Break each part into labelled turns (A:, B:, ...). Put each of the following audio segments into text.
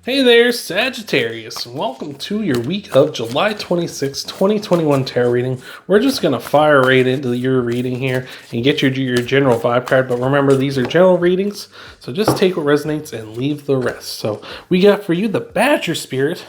A: Hey there, Sagittarius, and welcome to your week of July 26, 2021 tarot reading. We're just going to fire right into your reading here and get your general vibe card, but remember, these are general readings, so just take what resonates and leave the rest. So we got for you the Badger Spirit.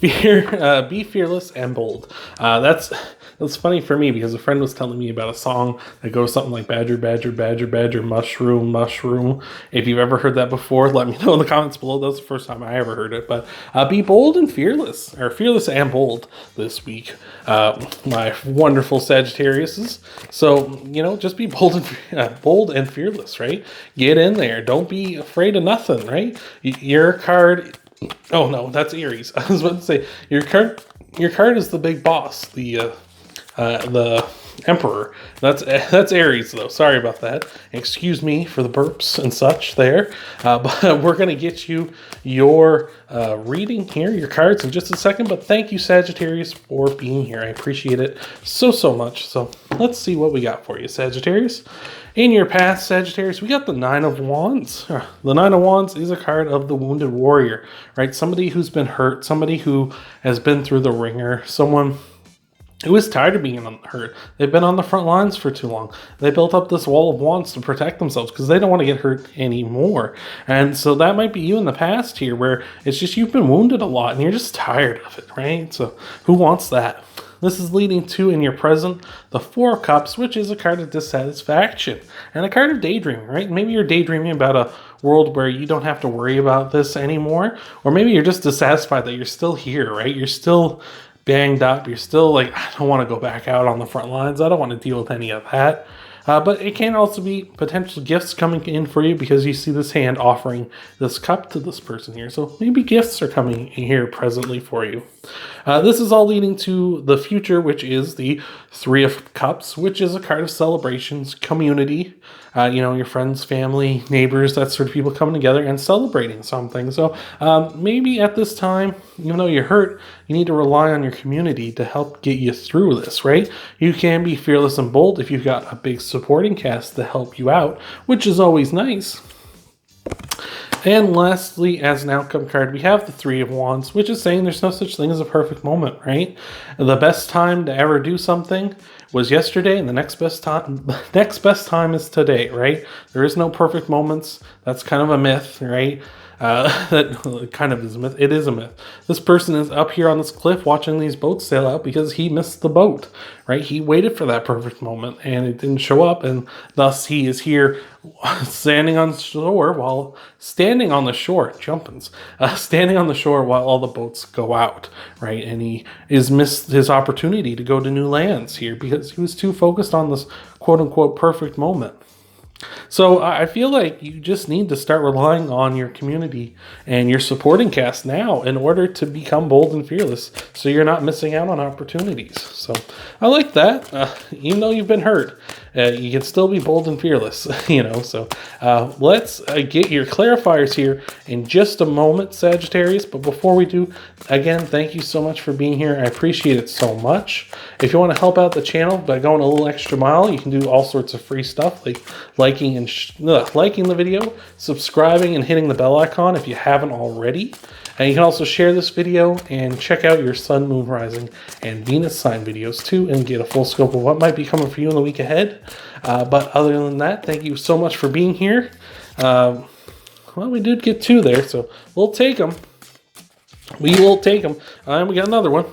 A: Be fearless and bold. That's funny for me because a friend was telling me about a song that goes something like badger, badger, badger, badger, mushroom, mushroom. If you've ever heard that before, let me know in the comments below. That's the first time I ever heard it. But be bold and fearless, or fearless and bold this week, my wonderful Sagittariuses. So just be bold and fearless, right? Get in there. Don't be afraid of nothing, right? Your card. Oh no, that's Aries. I was about to say your card is the big boss, the Emperor. That's Aries though. Sorry about that. Excuse me for the burps and such there. But we're gonna get you your reading here, your cards in just a second. But thank you, Sagittarius, for being here. I appreciate it so much. So let's see what we got for you, Sagittarius. In your path, Sagittarius, we got the Nine of Wands. The Nine of Wands is a card of the wounded warrior, right? Somebody who's been hurt, somebody who has been through the ringer, someone who is tired of being hurt. They've been on the front lines for too long. They built up this wall of wands to protect themselves because they don't want to get hurt anymore. And so that might be you in the past here, where it's just you've been wounded a lot and you're just tired of it, right? So who wants that? This is leading to, in your present, the Four of Cups, which is a card of dissatisfaction and a card of daydreaming, right? Maybe you're daydreaming about a world where you don't have to worry about this anymore, or maybe you're just dissatisfied that you're still here, right? You're still banged up. You're still like, I don't want to go back out on the front lines. I don't want to deal with any of that. But it can also be potential gifts coming in for you because you see this hand offering this cup to this person here. So maybe gifts are coming in here presently for you. This is all leading to the future, which is the Three of Cups, which is a card of celebrations, community, your friends, family, neighbors, that sort of people coming together and celebrating something. So maybe at this time, even though you're hurt, you need to rely on your community to help get you through this, right? You can be fearless and bold if you've got a big supporting cast to help you out, which is always nice. And lastly, as an outcome card, we have the Three of Wands, which is saying there's no such thing as a perfect moment, right? The best time to ever do something was yesterday, and the next best time is today, right? There is no perfect moments. That's kind of a myth, right? That kind of is a myth. It is a myth. This person is up here on this cliff watching these boats sail out because he missed the boat, right? He waited for that perfect moment and it didn't show up, and thus he is here standing on the shore while standing on the shore while all the boats go out, right? And he is missed his opportunity to go to new lands here because he was too focused on this quote-unquote perfect moment. So I feel like you just need to start relying on your community and your supporting cast now in order to become bold and fearless so you're not missing out on opportunities. So I like that. Even though you've been hurt, you can still be bold and fearless, So let's get your clarifiers here in just a moment, Sagittarius. But before we do, again, thank you so much for being here. I appreciate it so much. If you want to help out the channel by going a little extra mile, you can do all sorts of free stuff like liking the video, subscribing, and hitting the bell icon if you haven't already. And you can also share this video and check out your Sun, Moon, Rising, and Venus sign videos too and get a full scope of what might be coming for you in the week ahead. But other than that, thank you so much for being here. Well, we did get two there, so we'll take them. We will take them. And we got another one.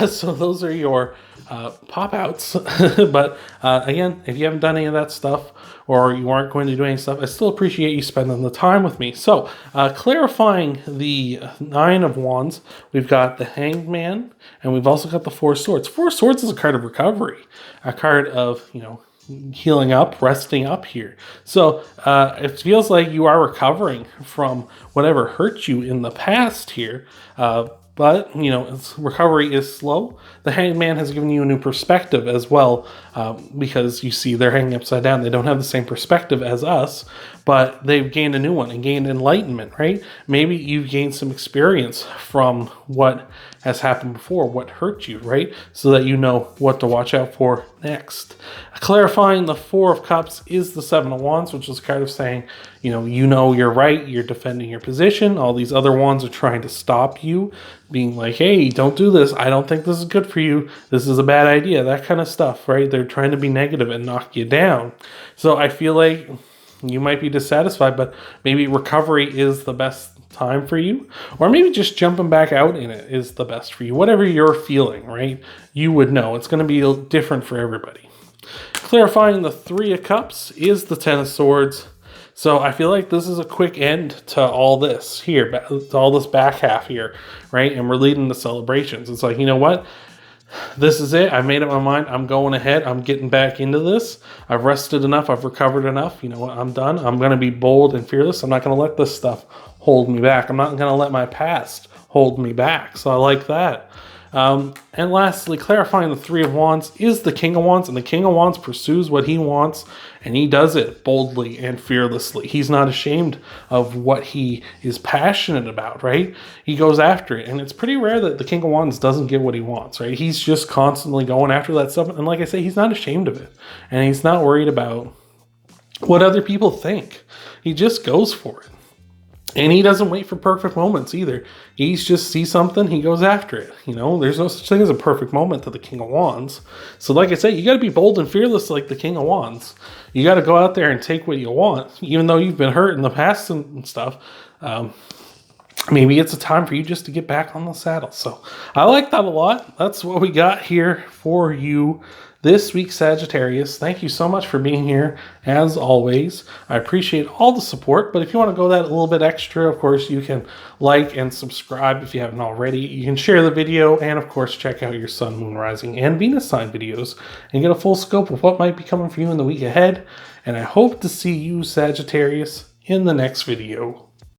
A: So those are your pop-outs. But again, if you haven't done any of that stuff or you aren't going to do any stuff, I still appreciate you spending the time with me. So clarifying the Nine of Wands, we've got the Hanged Man, and we've also got the Four Swords. Four Swords is a card of recovery, a card of, healing up, resting up here. So it feels like you are recovering from whatever hurt you in the past here. But, recovery is slow. The Hanged Man has given you a new perspective as well, because you see they're hanging upside down. They don't have the same perspective as us, but they've gained a new one and gained enlightenment, right? Maybe you've gained some experience from what has happened before, what hurt you, right? So that you know what to watch out for next. Clarifying the Four of Cups is the Seven of Wands, which is kind of saying, you know you're right, you're defending your position. All these other wands are trying to stop you, being like, hey, don't do this. I don't think this is good for you. This is a bad idea, that kind of stuff, right? They're trying to be negative and knock you down. So I feel like you might be dissatisfied, but maybe recovery is the best time for you, or maybe just jumping back out in it is the best for you. Whatever you're feeling, right? You would know. It's going to be different for everybody. Clarifying the Three of Cups is the Ten of Swords. So I feel like this is a quick end to all this here, to all this back half here, right? And we're leading to celebrations. It's like, you know what? This is it. I've made up my mind. I'm going ahead. I'm getting back into this. I've rested enough. I've recovered enough. You know what? I'm done. I'm going to be bold and fearless. I'm not going to let this stuff hold me back. I'm not going to let my past hold me back. So I like that. And lastly, clarifying the Three of Wands is the King of Wands, and the King of Wands pursues what he wants, and he does it boldly and fearlessly. He's not ashamed of what he is passionate about, right? He goes after it, and it's pretty rare that the King of Wands doesn't get what he wants, right? He's just constantly going after that stuff, and like I say, he's not ashamed of it, and he's not worried about what other people think. He just goes for it. And he doesn't wait for perfect moments either. He just sees something, he goes after it. You know, there's no such thing as a perfect moment to the King of Wands. So like I say, you got to be bold and fearless like the King of Wands. You got to go out there and take what you want, even though you've been hurt in the past and stuff. Maybe it's a time for you just to get back on the saddle. So I like that a lot. That's what we got here for you this week, Sagittarius. Thank you so much for being here, as always. I appreciate all the support, but if you want to go that a little bit extra, of course, you can like and subscribe if you haven't already. You can share the video, and of course, check out your Sun, Moon, Rising, and Venus sign videos and get a full scope of what might be coming for you in the week ahead. And I hope to see you, Sagittarius, in the next video.